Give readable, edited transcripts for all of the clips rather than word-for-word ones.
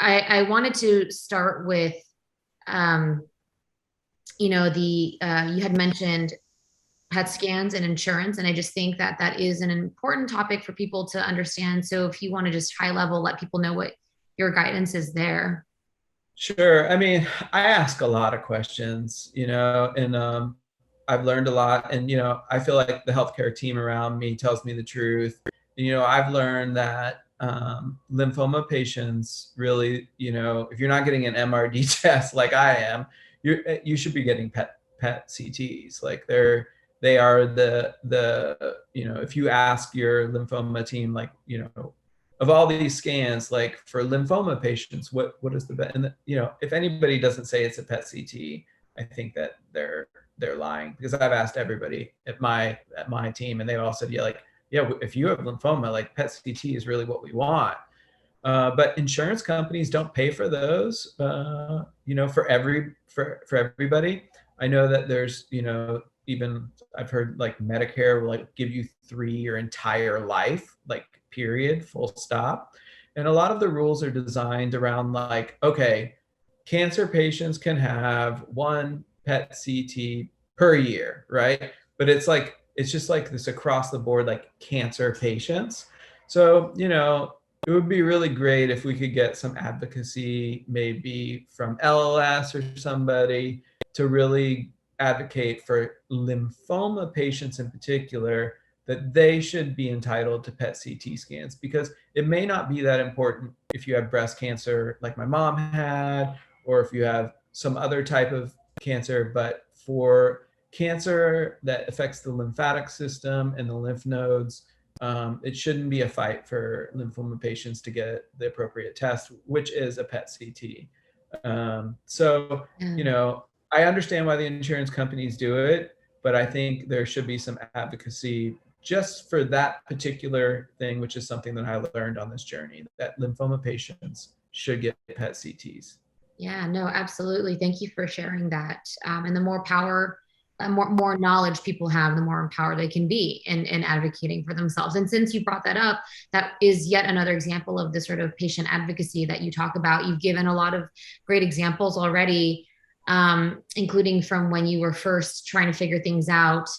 I wanted to start with, you had mentioned PET scans and insurance, and I just think that that is an important topic for people to understand. So if you want to just high level, let people know what your guidance is there. Sure. I mean, I ask a lot of questions, and I've learned a lot. And, I feel like the healthcare team around me tells me the truth. I've learned that lymphoma patients really, if you're not getting an MRD test like I am, you should be getting PET CTs. Like they are if you ask your lymphoma team, like, of all these scans, like for lymphoma patients, what is the best? And if anybody doesn't say it's a PET CT, I think that they're lying, because I've asked everybody at my team, and they all said, yeah, if you have lymphoma, like PET CT is really what we want. But insurance companies don't pay for those, for everybody. I know that there's, even I've heard like Medicare will like give you 3 your entire life, like period, full stop. And a lot of the rules are designed around like, okay, cancer patients can have one PET CT per year, right? But it's just like this across the board, like cancer patients. So, it would be really great if we could get some advocacy, maybe from LLS or somebody, to really advocate for lymphoma patients in particular, that they should be entitled to PET CT scans, because it may not be that important if you have breast cancer like my mom had, or if you have some other type of cancer. But for cancer that affects the lymphatic system and the lymph nodes, it shouldn't be a fight for lymphoma patients to get the appropriate test, which is a PET CT. So, Yeah. I understand why the insurance companies do it, but I think there should be some advocacy just for that particular thing, which is something that I learned on this journey, that lymphoma patients should get PET CTs. Yeah, no, absolutely. Thank you for sharing that. And the more power, more knowledge people have, the more empowered they can be in advocating for themselves. And since you brought that up, that is yet another example of the sort of patient advocacy that you talk about. You've given a lot of great examples already, including from when you were first trying to figure things out.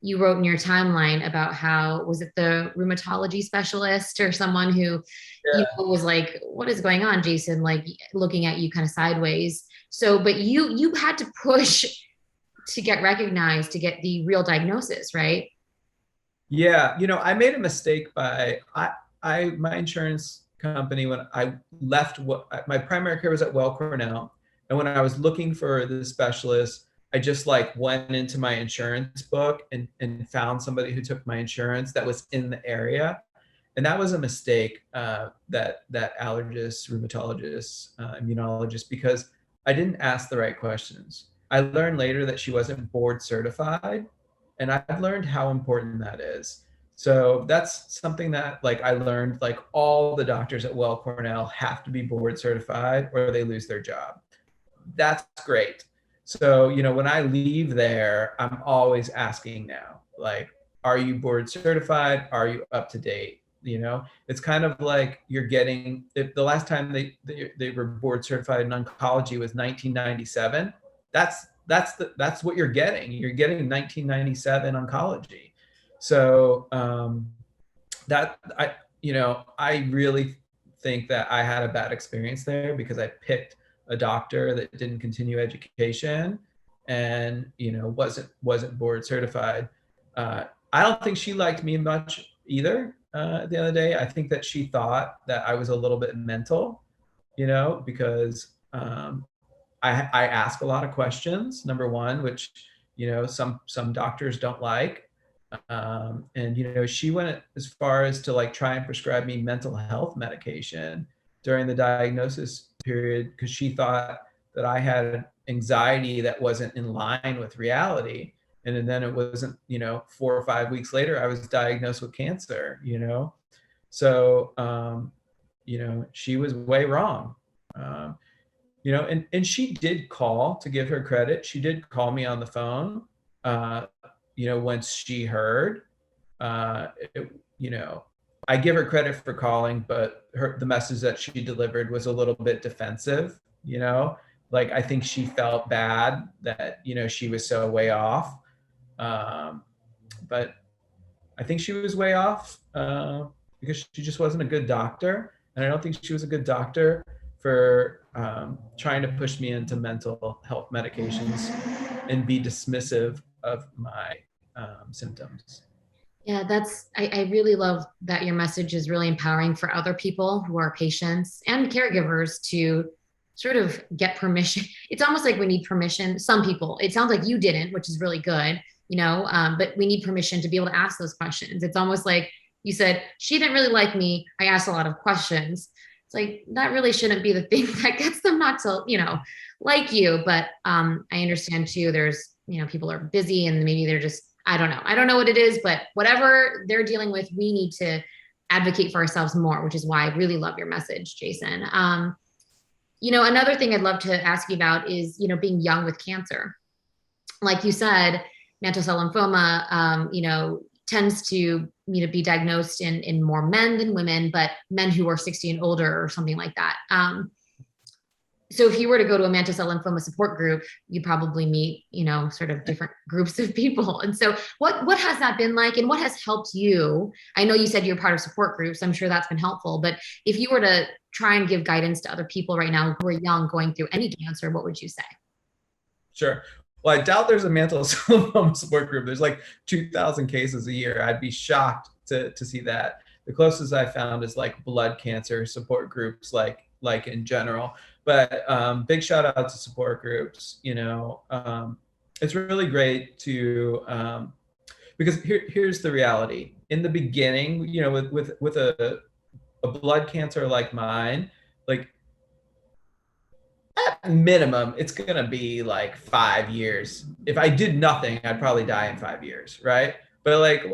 You wrote in your timeline about how, was it the rheumatology specialist or someone who, was like, what is going on, Jason? Like looking at you kind of sideways. So, but you had to push to get recognized, to get the real diagnosis, right? Yeah, I made a mistake by my insurance company, when I left, what my primary care was at Well Cornell, and when I was looking for the specialist, I just like went into my insurance book and found somebody who took my insurance that was in the area. And that was a mistake, that allergists, rheumatologists, immunologists, because I didn't ask the right questions. I learned later that she wasn't board certified, and I've learned how important that is. So that's something that, like, I learned, like, all the doctors at Well Cornell have to be board certified or they lose their job. That's great. So, when I leave there, I'm always asking now, like, are you board certified? Are you up to date? It's kind of like you're getting, if the last time they were board certified in oncology was 1997. That's what you're getting. You're getting 1997 oncology. So, that I really think that I had a bad experience there, because I picked a doctor that didn't continue education, and wasn't board certified. I don't think she liked me much either. At the end of the day, I think that she thought that I was a little bit mental, because I ask a lot of questions. Number one, which some doctors don't like. And she went as far as to like try and prescribe me mental health medication during the diagnosis period, because she thought that I had anxiety that wasn't in line with reality. And then it wasn't, 4 or 5 weeks later, I was diagnosed with cancer. So, she was way wrong. Um, and she did call, to give her credit. She did call me on the phone, once she heard, uh, it, you know, I give her credit for calling, but the message that she delivered was a little bit defensive, you know, like I think she felt bad that, you know, she was so way off. Um, but I think she was way off because she just wasn't a good doctor. And I don't think she was a good doctor for trying to push me into mental health medications and be dismissive of my symptoms. Yeah, I really love that your message is really empowering for other people who are patients and caregivers to sort of get permission. It's almost like we need permission. Some people, it sounds like you didn't, which is really good, but we need permission to be able to ask those questions. It's almost like you said, she didn't really like me. I asked a lot of questions. It's like that really shouldn't be the thing that gets them not to, like you. But I understand too, there's, people are busy and maybe they're just, I don't know. I don't know what it is, but whatever they're dealing with, we need to advocate for ourselves more, which is why I really love your message, Jason. Another thing I'd love to ask you about is, being young with cancer. Like you said, mantle cell lymphoma, tends to be diagnosed in more men than women, but men who are 60 and older or something like that. So if you were to go to a mantle cell lymphoma support group, you probably meet, sort of different groups of people. And so what has that been like and what has helped you? I know you said you're part of support groups. I'm sure that's been helpful, but if you were to try and give guidance to other people right now who are young going through any cancer, what would you say? Sure. Well, I doubt there's a mantle cell lymphoma support group. There's like 2,000 cases a year. I'd be shocked to see that. The closest I found is like blood cancer support groups, like in general. But big shout out to support groups. It's really great to because here's the reality. In the beginning, with a blood cancer like mine, like at minimum, it's gonna be like 5 years. If I did nothing, I'd probably die in 5 years, right? But like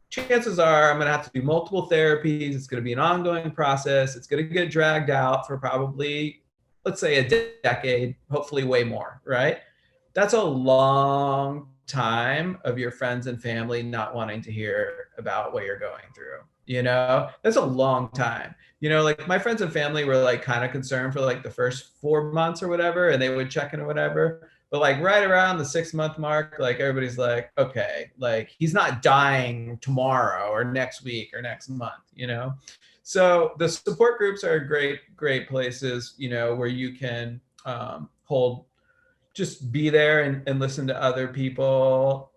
chances are I'm gonna have to do multiple therapies. It's gonna be an ongoing process. It's gonna get dragged out for probably, let's say, a decade, hopefully way more, right? That's a long time of your friends and family not wanting to hear about what you're going through. That's a long time. Like my friends and family were like kind of concerned for like the first 4 months or whatever, and they would check in or whatever. But like right around the 6 month mark, like everybody's like, okay, like he's not dying tomorrow or next week or next month. So the support groups are great places, where you can just be there and listen to other people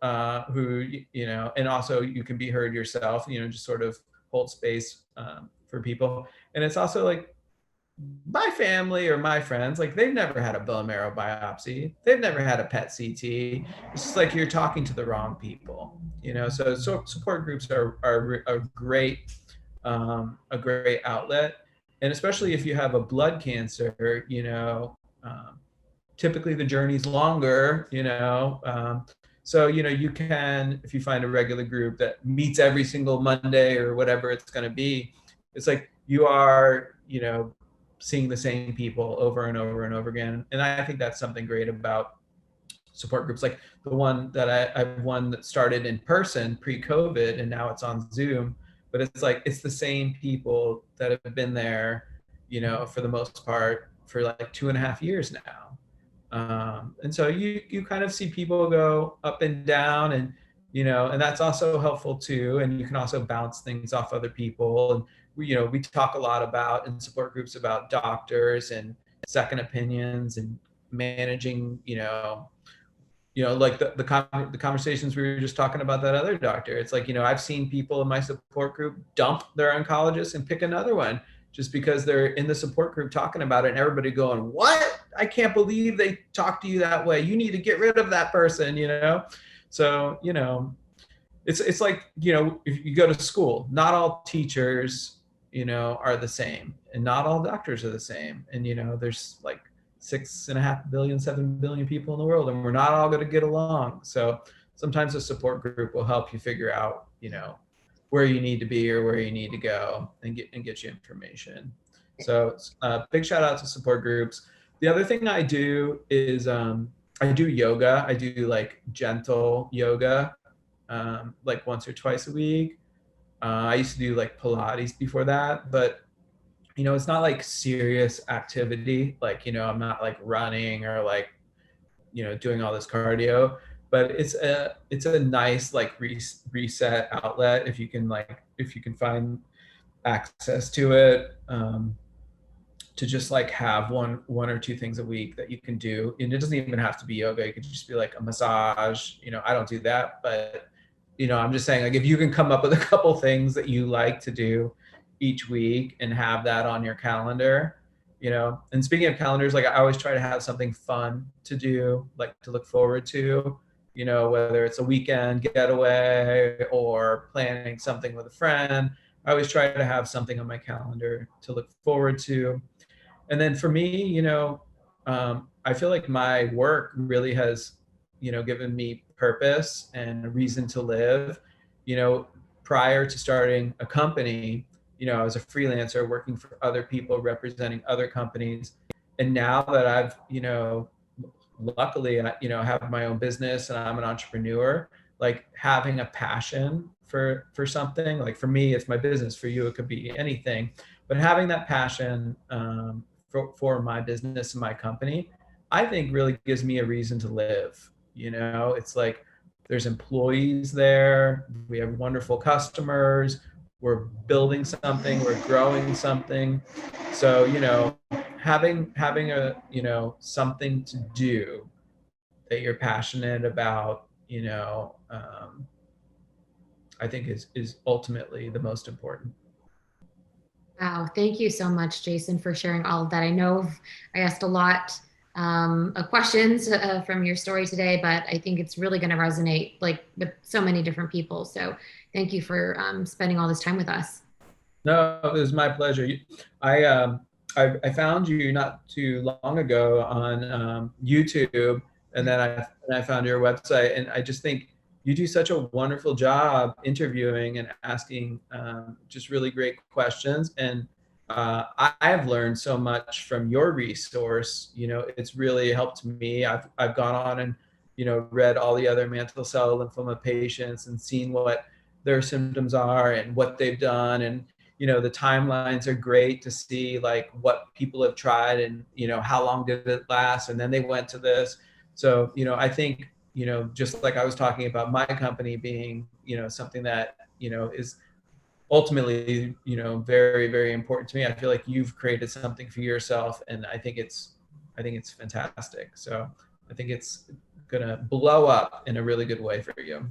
who, and also you can be heard yourself, just sort of hold space for people. And it's also like my family or my friends, like they've never had a bone marrow biopsy. They've never had a PET CT. It's just like you're talking to the wrong people, so support groups are a great outlet. And especially if you have a blood cancer, typically the journey's longer, so, you can, if you find a regular group that meets every single Monday or whatever it's going to be, it's like you are, seeing the same people over and over and over again. And I think that's something great about support groups. Like the one that I've one that started in person pre-COVID and now it's on Zoom, but it's like, it's the same people that have been there, for the most part for like 2.5 years now. And so you kind of see people go up and down and, and that's also helpful too. And you can also bounce things off other people. And we talk a lot about in support groups about doctors and second opinions and managing, like the conversations we were just talking about that other doctor. It's like, I've seen people in my support group dump their oncologist and pick another one just because they're in the support group talking about it and everybody going, what? I can't believe they talk to you that way. You need to get rid of that person, So, it's like, if you go to school, not all teachers, are the same and not all doctors are the same. And, there's like 6.5 billion, 7 billion people in the world, and we're not all going to get along. So sometimes a support group will help you figure out, where you need to be or where you need to go and get you information. So big shout out to support groups. The other thing I do is I do yoga. I do like gentle yoga, like once or twice a week. I used to do like Pilates before that, but it's not like serious activity. Like, I'm not like running or like, doing all this cardio, but it's a nice like reset outlet if you can find access to it. To just like have one or two things a week that you can do, and it doesn't even have to be yoga. It could just be like a massage. I don't do that, but I'm just saying, like, if you can come up with a couple things that you like to do each week and have that on your calendar. And speaking of calendars, like, I always try to have something fun to do, like to look forward to, whether it's a weekend getaway or planning something with a friend. I always try to have something on my calendar to look forward to. And then for me, I feel like my work really has, given me purpose and a reason to live. You know, Prior to starting a company, I was a freelancer working for other people, representing other companies. And now that I've, luckily, have my own business and I'm an entrepreneur, like having a passion for something. Like for me, it's my business. For you, it could be anything. But having that passion, for my business and my company, I think really gives me a reason to live. It's like there's employees there, we have wonderful customers, we're building something, we're growing something. So, having a, something to do that you're passionate about, I think is ultimately the most important. Wow, thank you so much, Jason, for sharing all of that. I know I asked a lot of questions from your story today, but I think it's really going to resonate like with so many different people. So thank you for spending all this time with us. No, it was my pleasure. I I found you not too long ago on YouTube, and then I found your website, and I just think you do such a wonderful job interviewing and asking just really great questions. And I have learned so much from your resource. It's really helped me. I've gone on and read all the other mantle cell lymphoma patients and seen what their symptoms are and what they've done. And the timelines are great to see like what people have tried and how long did it last, and then they went to this. So I think just like I was talking about my company being something that is ultimately very, very important to me, I feel like you've created something for yourself, and I think it's fantastic. So I think it's gonna blow up in a really good way for you.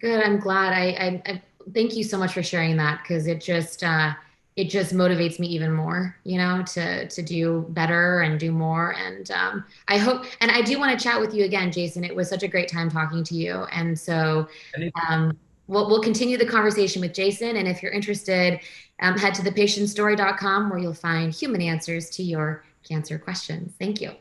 Good. I'm glad. I thank you so much for sharing that because it just motivates me even more, to do better and do more. And I hope, and I do want to chat with you again, Jason. It was such a great time talking to you. And so we'll continue the conversation with Jason. And if you're interested, head to thepatientstory.com where you'll find human answers to your cancer questions. Thank you.